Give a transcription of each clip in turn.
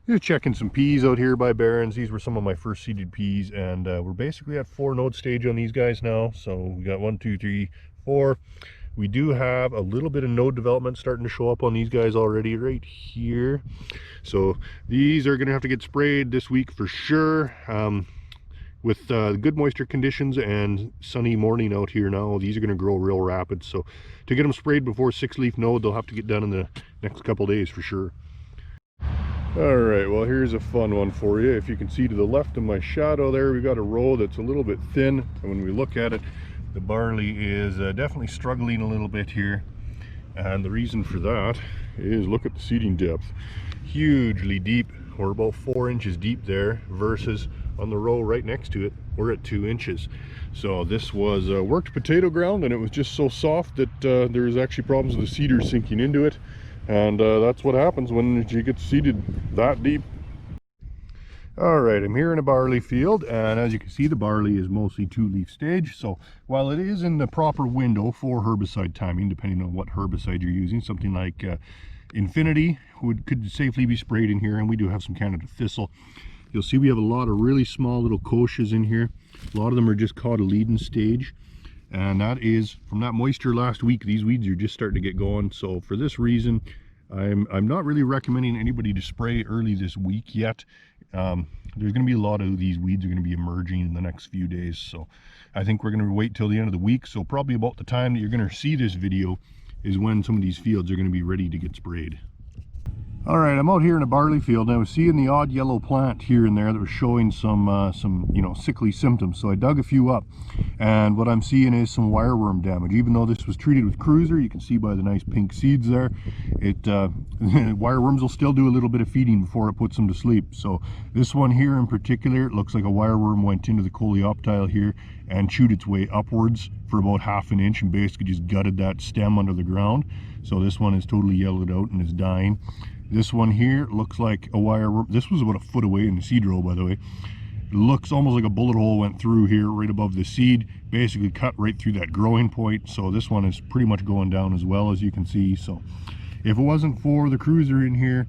Just checking some peas out here by Barron's. These were some of my first seeded peas, and we're basically at 4 node stage on these guys now. So we got 1, 2, 3, 4. We do have a little bit of node development starting to show up on these guys already right here. So these are going to have to get sprayed this week for sure. With good moisture conditions and sunny morning out here now, these are going to grow real rapid. So to get them sprayed before 6-leaf node, they'll have to get done in the next couple days for sure. Alright, well here's a fun one for you. If you can see to the left of my shadow there, we've got a row that's a little bit thin. And when we look at it, the barley is definitely struggling a little bit here. And the reason for that is, look at the seeding depth. Hugely deep. We're about 4 inches deep there, versus on the row right next to it, we're at 2 inches. So this was worked potato ground, and it was just so soft that there's actually problems with the seeders sinking into it. And that's what happens when you get seeded that deep. Alright, I'm here in a barley field, and as you can see, the barley is mostly 2-leaf stage. So while it is in the proper window for herbicide timing, depending on what herbicide you're using, something like Infinity could safely be sprayed in here, and we do have some Canada Thistle. You'll see we have a lot of really small little kochias in here. A lot of them are just cotyledon stage. And that is from that moisture last week. These weeds are just starting to get going. So for this reason, I'm not really recommending anybody to spray early this week yet. There's going to be a lot of these weeds are going to be emerging in the next few days. So I think we're going to wait till the end of the week. So probably about the time that you're going to see this video is when some of these fields are going to be ready to get sprayed. All right, I'm out here in a barley field, and I was seeing the odd yellow plant here and there that was showing some sickly symptoms. So I dug a few up, and what I'm seeing is some wireworm damage. Even though this was treated with Cruiser, you can see by the nice pink seeds there, wireworms will still do a little bit of feeding before it puts them to sleep. So this one here in particular, it looks like a wireworm went into the coleoptile here and chewed its way upwards for about ½ an inch and basically just gutted that stem under the ground. So this one is totally yellowed out and is dying. This one here looks like a wireworm. This was about 1 foot away in the seed row, by the way. It looks almost like a bullet hole went through here right above the seed, basically cut right through that growing point. So this one is pretty much going down as well, as you can see. So if it wasn't for the Cruiser in here,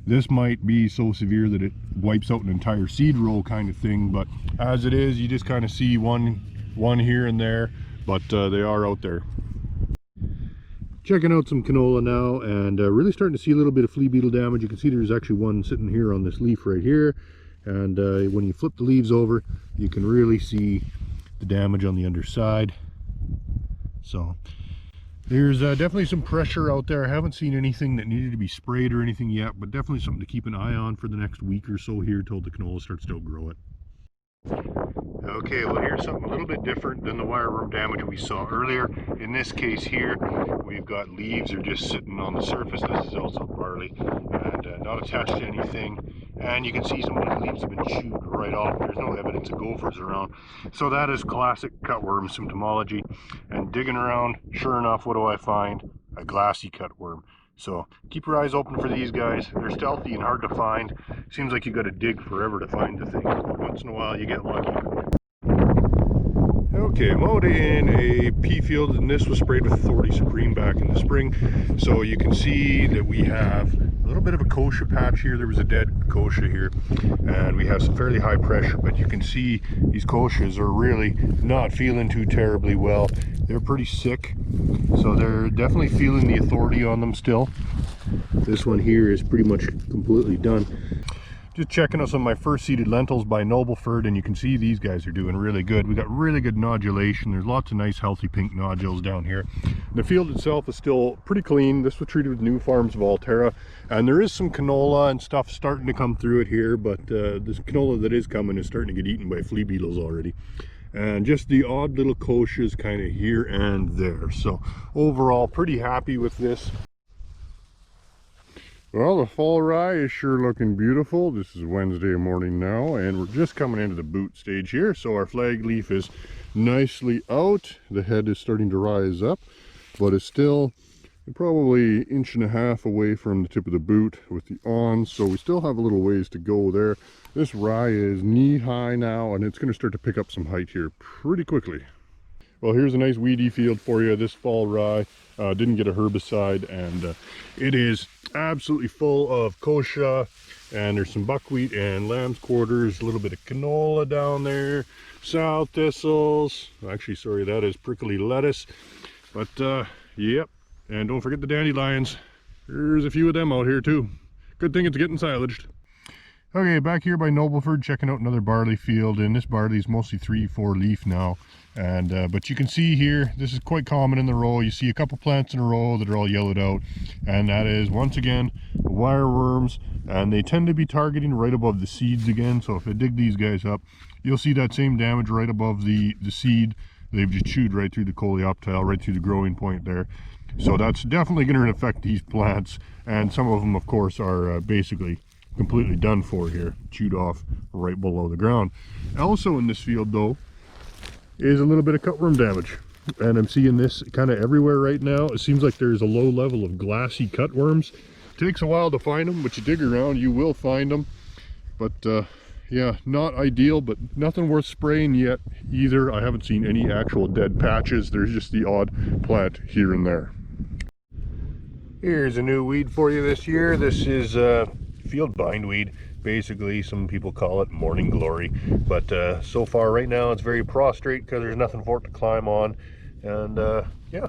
this might be so severe that it wipes out an entire seed row kind of thing. But as it is, you just kind of see one here and there, but they are out there. Checking out some canola now, and really starting to see a little bit of flea beetle damage. You can see there's actually one sitting here on this leaf right here, and when you flip the leaves over, you can really see the damage on the underside. So there's definitely some pressure out there. I haven't seen anything that needed to be sprayed or anything yet, but definitely something to keep an eye on for the next week or so here till the canola starts to outgrow it. Okay, well here's something a little bit different than the wireworm damage we saw earlier. In this case here, we've got leaves are just sitting on the surface. This is also barley, and not attached to anything. And you can see some of the leaves have been chewed right off. There's no evidence of gophers around. So that is classic cutworm symptomology. And digging around, sure enough, what do I find? A glassy cutworm. So keep your eyes open for these guys. They're stealthy and hard to find. Seems like you got to dig forever to find the thing, but once in a while you get lucky. Okay, I'm out in a pea field, and this was sprayed with Authority Supreme back in the spring. So you can see that we have a little bit of a kochia patch here. There was a dead kochia here, and we have some fairly high pressure, but you can see these kochias are really not feeling too terribly well. They're pretty sick, so they're definitely feeling the authority on them still. This one here is pretty much completely done. Just checking out some of my first seeded lentils by Nobleford, and you can see these guys are doing really good. We got really good nodulation. There's lots of nice healthy pink nodules down here. The field itself is still pretty clean. This was treated with New Farms Volterra, and there is some canola and stuff starting to come through it here, but this canola that is coming is starting to get eaten by flea beetles already. And just the odd little kochias kind of here and there. So overall, pretty happy with this. Well, the fall rye is sure looking beautiful. This is Wednesday morning now, and we're just coming into the boot stage here. So our flag leaf is nicely out. The head is starting to rise up, but it's still probably 1.5 inches away from the tip of the boot with the awns. So we still have a little ways to go there. This rye is knee high now, and it's going to start to pick up some height here pretty quickly. Well, here's a nice weedy field for you. This fall rye didn't get a herbicide, and it is absolutely full of kochia, and there's some buckwheat and lamb's quarters, a little bit of canola down there, sow thistles. Actually, sorry, that is prickly lettuce. But yep, and don't forget the dandelions. There's a few of them out here too. Good thing it's getting silaged. Okay, back here by Nobleford, checking out another barley field, and this barley is mostly 3-4 leaf now. And but you can see here, this is quite common in the row. You see a couple plants in a row that are all yellowed out, and that is once again wireworms, and they tend to be targeting right above the seeds again. So if I dig these guys up, you'll see that same damage right above the seed. They've just chewed right through the coleoptile, right through the growing point there. So that's definitely going to affect these plants, and some of them of course are basically completely done for here, chewed off right below the ground. Also in this field though is a little bit of cutworm damage, and I'm seeing this kind of everywhere right now. It seems like there's a low level of glassy cutworms. It takes a while to find them, but you dig around you will find them. But yeah, not ideal, but nothing worth spraying yet either. I haven't seen any actual dead patches. There's just the odd plant here and there. Here's a new weed for you this year. This is field bindweed. Basically, some people call it morning glory, but so far right now it's very prostrate because there's nothing for it to climb on. And yeah,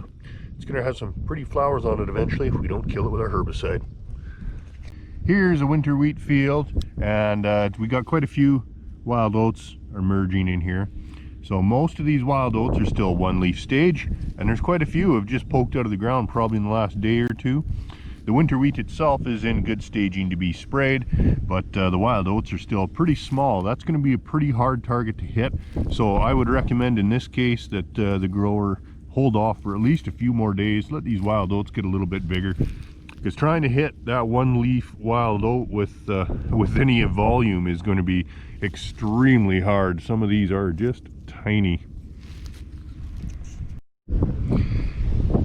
it's gonna have some pretty flowers on it eventually if we don't kill it with our herbicide. Here's a winter wheat field, and we got quite a few wild oats emerging in here. So most of these wild oats are still one leaf stage, and there's quite a few have just poked out of the ground probably in the last day or two. The winter wheat itself is in good staging to be sprayed, but the wild oats are still pretty small. That's going to be a pretty hard target to hit. So I would recommend in this case that the grower hold off for at least a few more days, let these wild oats get a little bit bigger. Because trying to hit that one leaf wild oat with any volume is going to be extremely hard. Some of these are just tiny.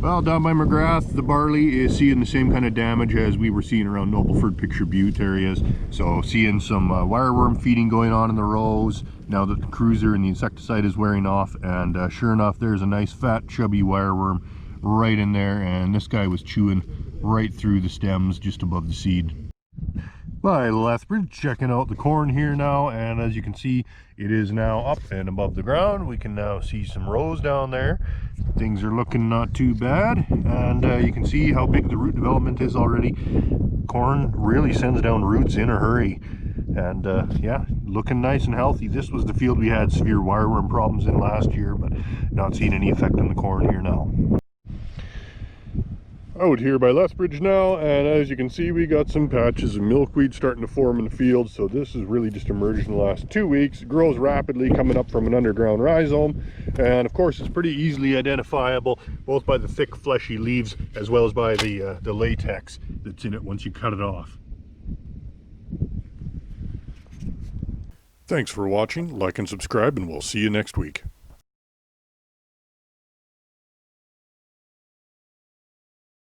Well, down by McGrath, the barley is seeing the same kind of damage as we were seeing around Nobleford, Picture Butte areas. So seeing some wireworm feeding going on in the rows now that the cruiser and the insecticide is wearing off. And sure enough, there's a nice fat chubby wireworm right in there, and this guy was chewing right through the stems just above the seed. By Lethbridge, checking out the corn here now, and as you can see, it is now up and above the ground. We can now see some rows down there. Things are looking not too bad, and you can see how big the root development is already. Corn really sends down roots in a hurry, and yeah, looking nice and healthy. This was the field we had severe wireworm problems in last year, but not seeing any effect on the corn here now. Out here by Lethbridge now, and as you can see, we got some patches of milkweed starting to form in the field. So this has really just emerged in the last 2 weeks. It grows rapidly, coming up from an underground rhizome, and of course it's pretty easily identifiable both by the thick fleshy leaves as well as by the latex that's in it once you cut it off. Thanks for watching. Like and subscribe, and we'll see you next week.